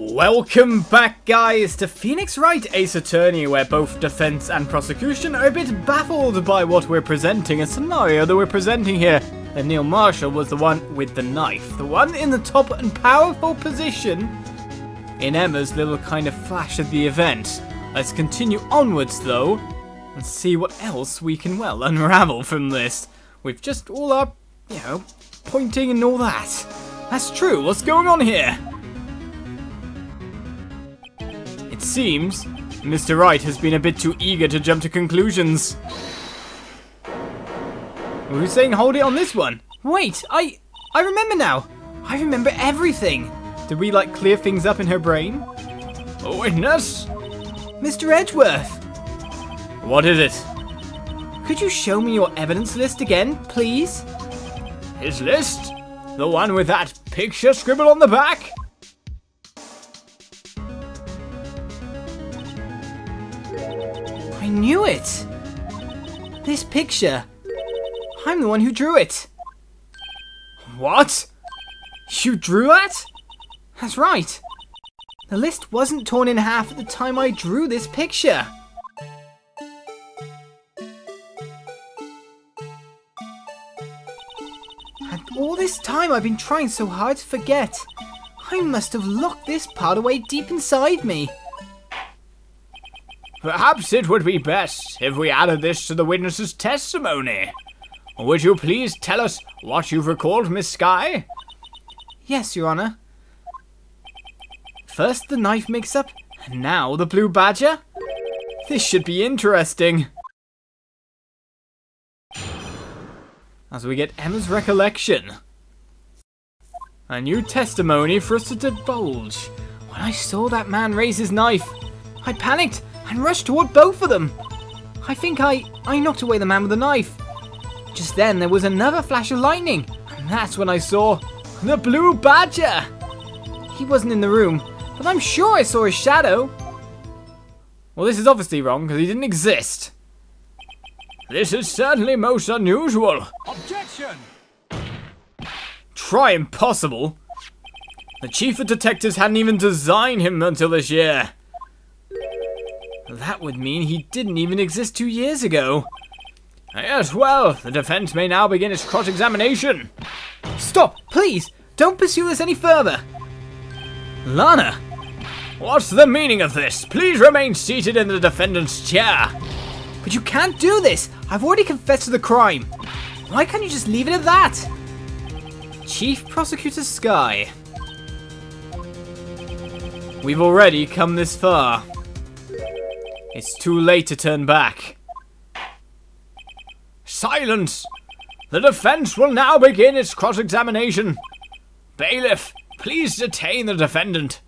Welcome back, guys, to Phoenix Wright Ace Attorney, where both defense and prosecution are a bit baffled by what we're presenting, a scenario that we're presenting here. And Neil Marshall was the one with the knife, the one in the top and powerful position in Emma's little kind of flash of the event. Let's continue onwards, though, and see what else we can, well, unravel from this. With just all our, pointing and all that. That's true, what's going on here? It seems Mr. Wright has been a bit too eager to jump to conclusions. Who's saying hold it on this one? Wait, I remember now. I remember everything. Did we, clear things up in her brain? Oh, witness? Mr. Edgeworth. What is it? Could you show me your evidence list again, please? His list? The one with that picture scribbled on the back? I knew it! This picture. I'm the one who drew it. What? You drew that? That's right. The list wasn't torn in half at the time I drew this picture. And all this time I've been trying so hard to forget. I must have locked this part away deep inside me. Perhaps it would be best if we added this to the witness's testimony. Would you please tell us what you've recalled, Miss Skye? Yes, Your Honor. First the knife mix-up, and now the blue badger? This should be interesting. As we get Emma's recollection. A new testimony for us to divulge. When I saw that man raise his knife, I panicked and rushed toward both of them. I think I knocked away the man with the knife. Just then there was another flash of lightning, and that's when I saw the blue badger. He wasn't in the room, but I'm sure I saw his shadow. Well, this is obviously wrong because he didn't exist. This is certainly most unusual. Objection! Try impossible. The chief of detectives hadn't even designed him until this year. That would mean he didn't even exist 2 years ago. Yes, well, the defense may now begin its cross-examination. Stop, please! Don't pursue this any further! Lana! What's the meaning of this? Please remain seated in the defendant's chair. But you can't do this! I've already confessed to the crime. Why can't you just leave it at that? Chief Prosecutor Skye. We've already come this far. It's too late to turn back. Silence! The defense will now begin its cross-examination. Bailiff, please detain the defendant.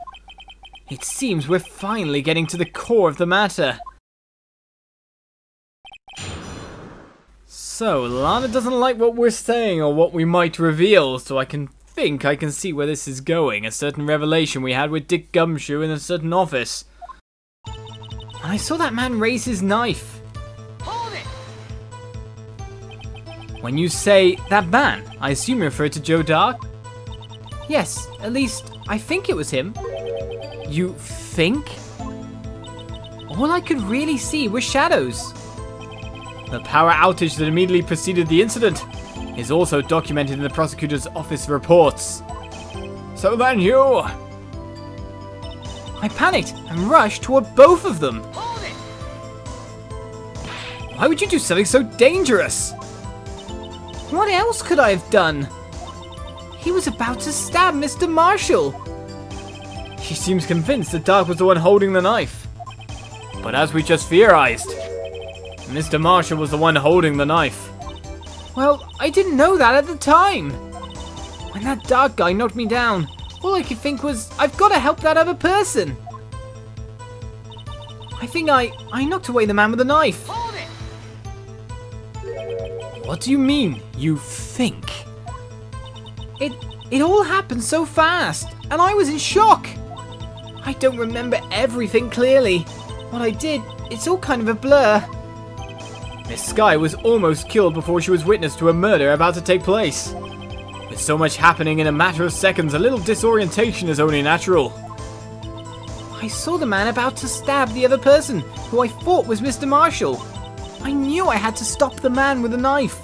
It seems we're finally getting to the core of the matter. So, Lana doesn't like what we're saying or what we might reveal, so I can see where this is going. A certain revelation we had with Dick Gumshoe in a certain office. And I saw that man raise his knife. Hold it! When you say that man, I assume you refer to Joe Dark? Yes, at least I think it was him. You think? All I could really see were shadows. The power outage that immediately preceded the incident is also documented in the prosecutor's office reports. So then you... I panicked and rushed toward both of them. Hold it! Why would you do something so dangerous? What else could I have done? He was about to stab Mr. Marshall. She seems convinced that Dark was the one holding the knife. But as we just theorized, Mr. Marshall was the one holding the knife. Well, I didn't know that at the time. When that Dark guy knocked me down, all I could think was, I've got to help that other person. I think I knocked away the man with the knife. Hold it! What do you mean, you think? It all happened so fast, and I was in shock. I don't remember everything clearly. What I did, it's all kind of a blur. Miss Skye was almost killed before she was witness to a murder about to take place. With so much happening in a matter of seconds, a little disorientation is only natural. I saw the man about to stab the other person, who I thought was Mr. Marshall. I knew I had to stop the man with a knife.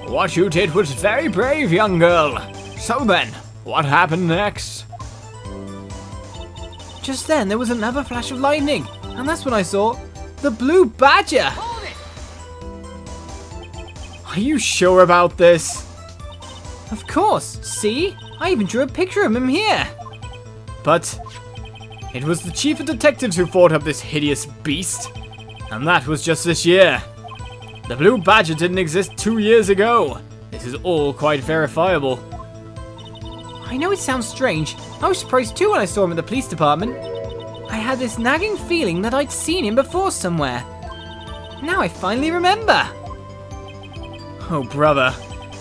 What you did was very brave, young girl. So then, what happened next? Just then, there was another flash of lightning, and that's when I saw the blue badger. Are you sure about this? Of course. See? I even drew a picture of him here. But it was the chief of detectives who fought up this hideous beast. And that was just this year. The blue badger didn't exist 2 years ago. This is all quite verifiable. I know it sounds strange. I was surprised too when I saw him at the police department. I had this nagging feeling that I'd seen him before somewhere. Now I finally remember. Oh, brother.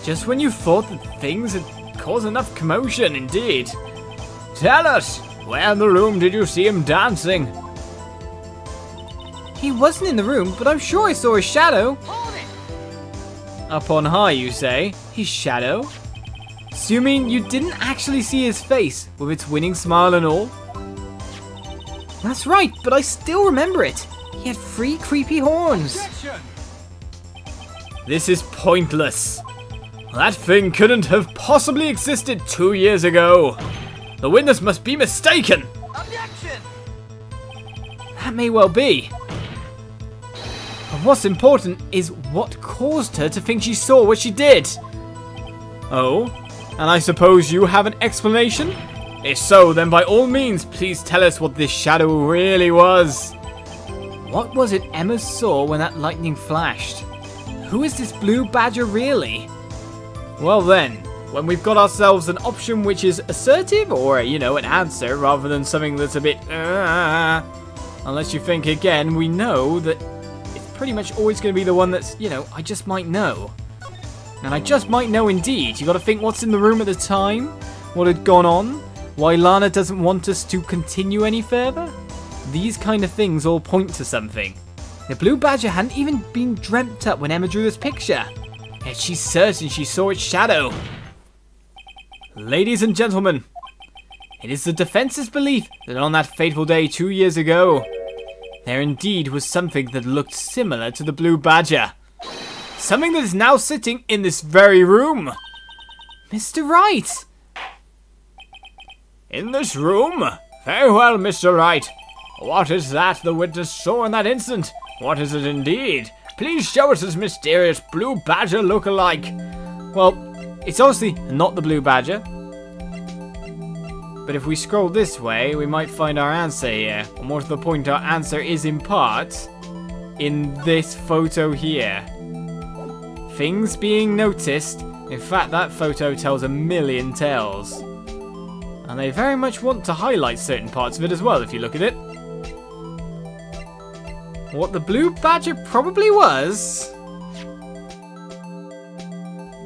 Just when you thought that things had caused enough commotion, indeed. Tell us, where in the room did you see him dancing? He wasn't in the room, but I'm sure I saw his shadow. Up on high, you say? His shadow? So you mean you didn't actually see his face, with its winning smile and all? That's right, but I still remember it. He had 3 creepy horns. Objection! This is pointless. That thing couldn't have possibly existed 2 years ago. The witness must be mistaken. Objection! That may well be. But what's important is what caused her to think she saw what she did. Oh? And I suppose you have an explanation? If so, then by all means, please tell us what this shadow really was. What was it Emma saw when that lightning flashed? Who is this blue badger really? Well then, when we've got ourselves an option which is assertive, or, you know, an answer, rather than something that's a bit, unless you think again, we know that it's pretty much always going to be the one that's, you know, I just might know. And I just might know indeed. You got to think what's in the room at the time, what had gone on, why Lana doesn't want us to continue any further. These kind of things all point to something. The blue badger hadn't even been dreamt up when Emma drew this picture. Yet she's certain she saw its shadow. Ladies and gentlemen, it is the defense's belief that on that fateful day 2 years ago, there indeed was something that looked similar to the blue badger. Something that is now sitting in this very room. Mr. Wright! In this room? Very well, Mr. Wright. What is that the witness saw in that instant? What is it indeed? Please show us this mysterious blue badger look-alike. Well, it's obviously not the blue badger. But if we scroll this way, we might find our answer here. Or more to the point, our answer is in part in this photo here. Things being noticed. In fact, that photo tells a million tales. And they very much want to highlight certain parts of it as well, if you look at it. What the blue badger probably was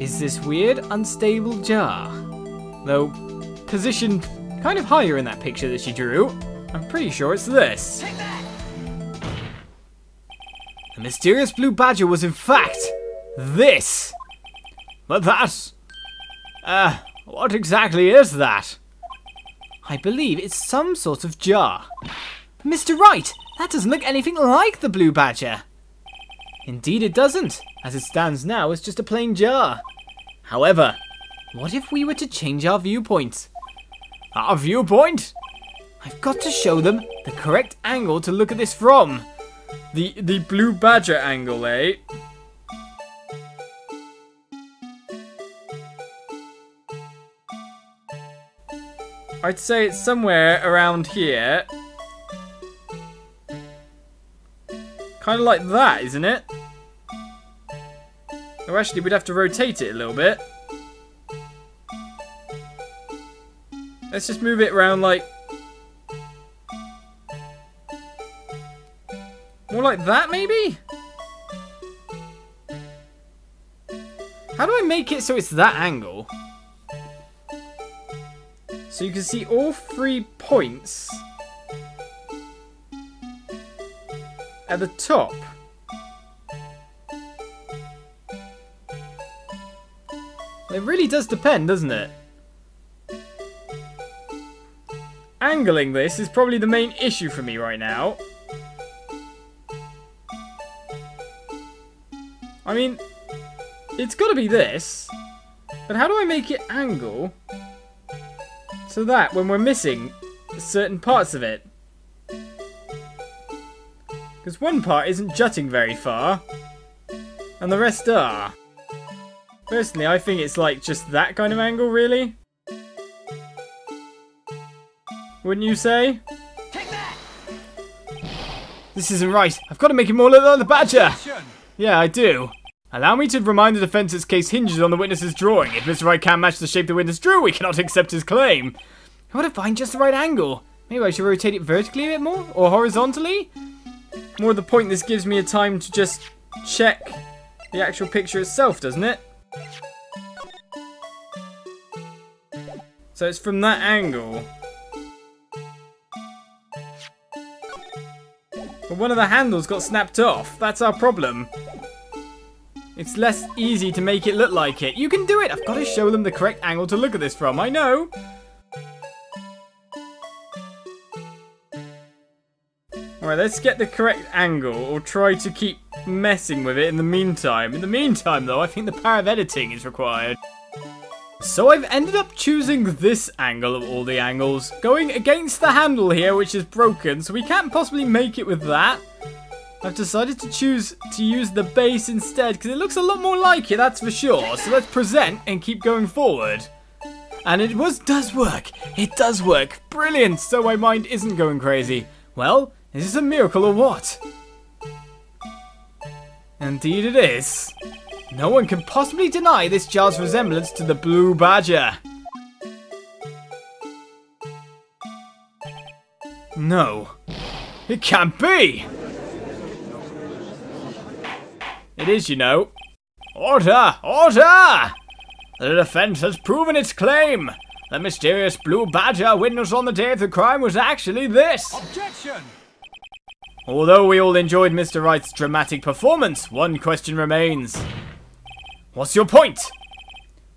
is this weird, unstable jar. Though, positioned kind of higher in that picture that she drew, I'm pretty sure it's this. The mysterious blue badger was in fact this. But that's... what exactly is that? I believe it's some sort of jar. But Mr. Wright, that doesn't look anything like the blue badger. Indeed it doesn't. As it stands now, it's just a plain jar. However, what if we were to change our viewpoint? Our viewpoint? I've got to show them the correct angle to look at this from. The blue badger angle, eh? I'd say it's somewhere around here. Kind of like that, isn't it? Or actually, we'd have to rotate it a little bit. Let's just move it around like... more like that, maybe? How do I make it so it's that angle? So you can see all 3 points at the top. It really does depend, doesn't it? angling this is probably the main issue for me right now. I mean, it's got to be this. But how do I make it angle so that when we're missing certain parts of it? Because one part isn't jutting very far, and the rest are. Personally, I think it's like just that kind of angle, really. Wouldn't you say? Take that! This isn't right. I've got to make it more look like the badger. Yeah, I do. Allow me to remind the defense's case hinges on the witness's drawing. If Mr. Wright can't match the shape the witness drew, we cannot accept his claim. I want to find just the right angle. Maybe I should rotate it vertically a bit more? Or horizontally? More the point, this gives me a time to just check the actual picture itself, doesn't it? So it's from that angle. But one of the handles got snapped off. That's our problem. It's less easy to make it look like it. You can do it! I've got to show them the correct angle to look at this from. I know! Alright, let's get the correct angle, or try to keep messing with it in the meantime. In the meantime, though, I think the power of editing is required. So I've ended up choosing this angle of all the angles, going against the handle here, which is broken, so we can't possibly make it with that. I've decided to choose to use the base instead, because it looks a lot more like it, that's for sure. So let's present and keep going forward. And it does work. It does work. Brilliant. So my mind isn't going crazy. Well, is this a miracle or what? Indeed it is. No one can possibly deny this jar's resemblance to the blue badger. No. It can't be! It is, you know. Order! Order! The defense has proven its claim. The mysterious blue badger witnessed on the day of the crime was actually this. Objection! Although we all enjoyed Mr. Wright's dramatic performance, one question remains. What's your point?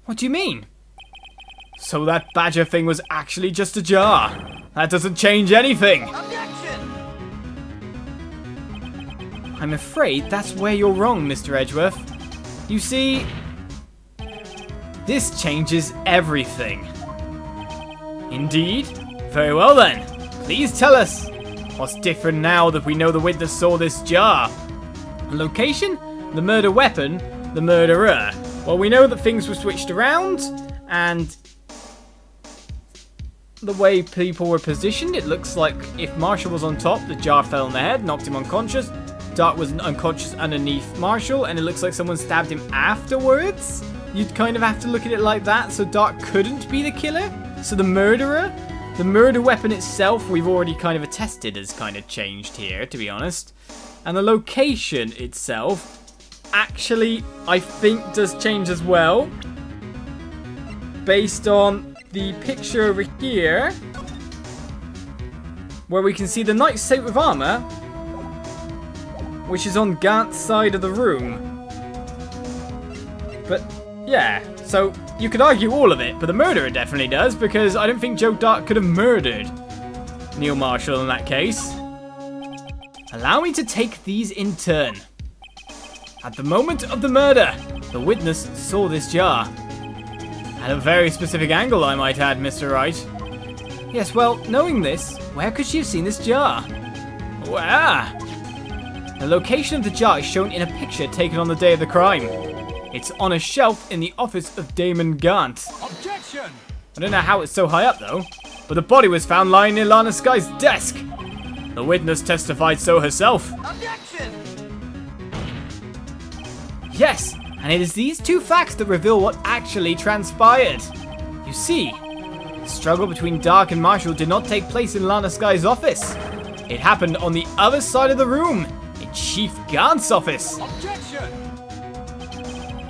What do you mean? So that badger thing was actually just a jar. That doesn't change anything. Objection! I'm afraid that's where you're wrong, Mr. Edgeworth. You see, this changes everything. Indeed? Very well then. Please tell us. What's different now that we know the witness saw this jar? The location? The murder weapon? The murderer? Well, we know that things were switched around, and the way people were positioned, it looks like if Marshall was on top, the jar fell on the head, knocked him unconscious. Dart was unconscious underneath Marshall, and it looks like someone stabbed him afterwards. You'd kind of have to look at it like that, so Dart couldn't be the killer. So the murderer, the murder weapon itself, we've already kind of attested has kind of changed here, to be honest. And the location itself, actually, I think does change as well. Based on the picture over here, where we can see the knight's suit with armor, which is on Gant's side of the room. But, yeah, so you could argue all of it, but the murderer definitely does, because I don't think Joe Dart could have murdered Neil Marshall in that case. Allow me to take these in turn. At the moment of the murder, the witness saw this jar. At a very specific angle, I might add, Mr. Wright. Yes, well, knowing this, where could she have seen this jar? Where? The location of the jar is shown in a picture taken on the day of the crime. It's on a shelf in the office of Damon Gant. Objection! I don't know how it's so high up though, but the body was found lying near Lana Sky's desk. The witness testified so herself. Objection! Yes, and it is these two facts that reveal what actually transpired. You see, the struggle between Dark and Marshall did not take place in Lana Sky's office. It happened on the other side of the room, in Chief Gant's office. Objection!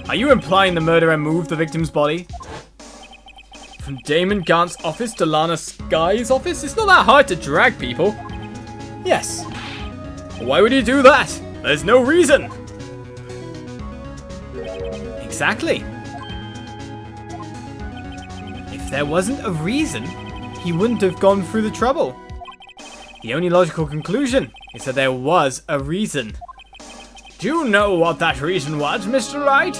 Are you implying the murderer moved the victim's body from Damon Gant's office to Lana Sky's office? It's not that hard to drag people. Yes. Why would he do that? There's no reason. Exactly. If there wasn't a reason, he wouldn't have gone through the trouble. The only logical conclusion is that there was a reason. Do you know what that reason was, Mr. Wright?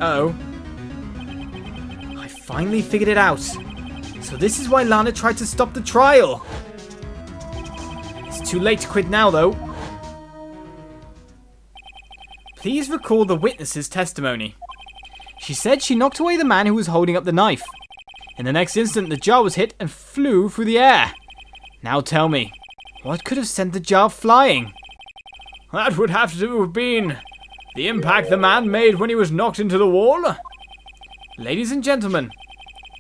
Uh-oh. I finally figured it out. So this is why Lana tried to stop the trial. It's too late to quit now, though. Please recall the witness's testimony. She said she knocked away the man who was holding up the knife. In the next instant, the jar was hit and flew through the air. Now tell me, what could have sent the jar flying? That would have to have been the impact the man made when he was knocked into the wall. Ladies and gentlemen,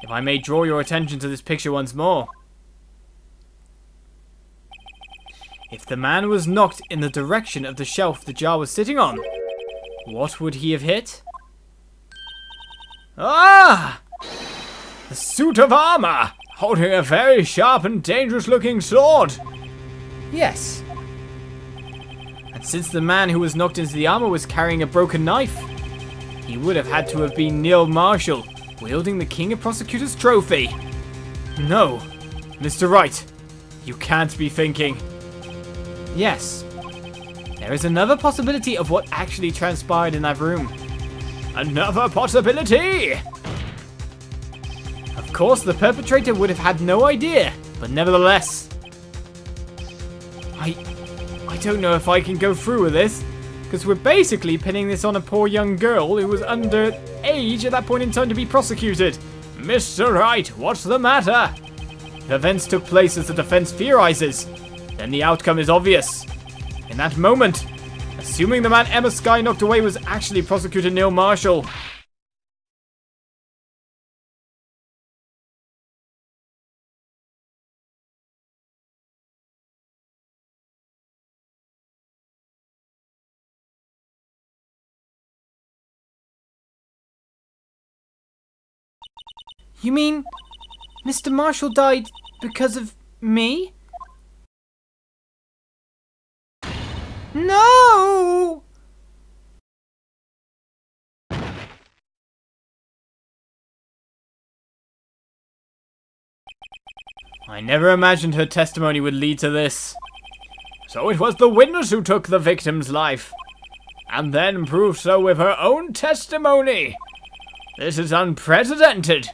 if I may draw your attention to this picture once more. If the man was knocked in the direction of the shelf the jar was sitting on, what would he have hit? Ah! The suit of armor, holding a very sharp and dangerous looking sword. Yes. And since the man who was knocked into the armor was carrying a broken knife, he would have had to have been Neil Marshall, wielding the King of Prosecutors trophy. No, Mr. Wright, you can't be thinking. Yes, there is another possibility of what actually transpired in that room. Another possibility! Of course, the perpetrator would have had no idea, but nevertheless. I don't know if I can go through with this, because we're basically pinning this on a poor young girl who was under age at that point in time to be prosecuted. Mr. Wright, what's the matter? The events took place as the defense theorizes. Then the outcome is obvious. In that moment, assuming the man Emma Skye knocked away was actually Prosecutor Neil Marshall. You mean Mr. Marshall died because of me? No! I never imagined her testimony would lead to this. So it was the witness who took the victim's life, and then proved so with her own testimony. This is unprecedented.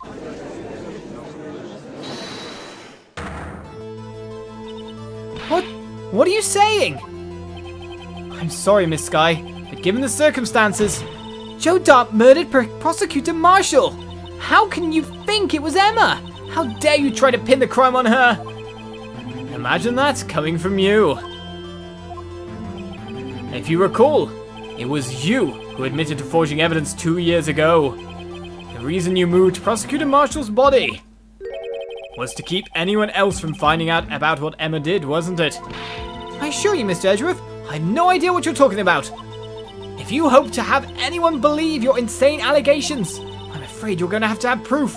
What are you saying? I'm sorry, Miss Skye, but given the circumstances, Joe Dart murdered Prosecutor Marshall. How can you think it was Emma? How dare you try to pin the crime on her? Imagine that coming from you. If you recall, it was you who admitted to forging evidence 2 years ago. The reason you moved Prosecutor Marshall's body was to keep anyone else from finding out about what Emma did, wasn't it? I assure you, Mr. Edgeworth, I have no idea what you're talking about. If you hope to have anyone believe your insane allegations, I'm afraid you're going to have proof.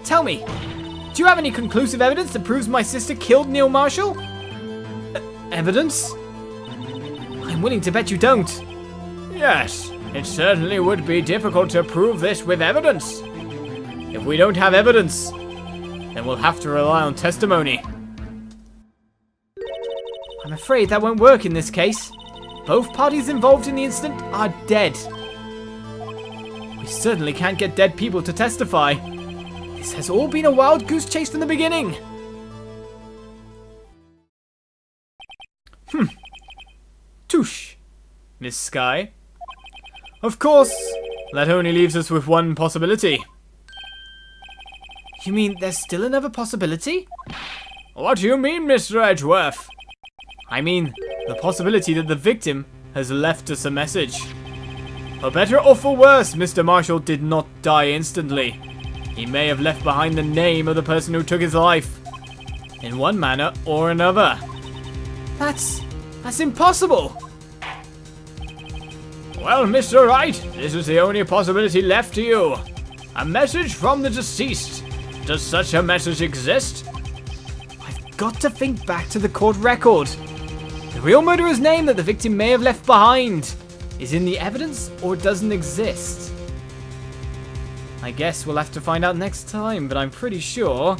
Tell me, do you have any conclusive evidence that proves my sister killed Neil Marshall? Evidence? I'm willing to bet you don't. Yes, it certainly would be difficult to prove this with evidence. If we don't have evidence, then we'll have to rely on testimony. I'm afraid that won't work in this case. Both parties involved in the incident are dead. We certainly can't get dead people to testify. This has all been a wild goose chase from the beginning. Touche, Miss Skye. Of course, that only leaves us with one possibility. You mean there's still another possibility? What do you mean, Mr. Edgeworth? I mean, the possibility that the victim has left us a message. For better or for worse, Mr. Marshall did not die instantly. He may have left behind the name of the person who took his life, in one manner or another. That's impossible! Well, Mr. Wright, this is the only possibility left to you. A message from the deceased. Does such a message exist? I've got to think back to the court record. The real murderer's name that the victim may have left behind is in the evidence or doesn't exist. I guess we'll have to find out next time, but I'm pretty sure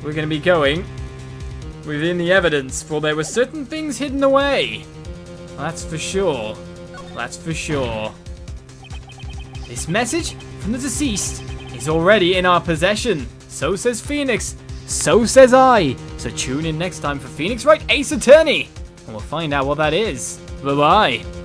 we're going to be going within the evidence, for there were certain things hidden away. That's for sure. That's for sure. This message from the deceased is already in our possession. So says Phoenix. So says I. So tune in next time for Phoenix Wright Ace Attorney, and we'll find out what that is. Bye-bye.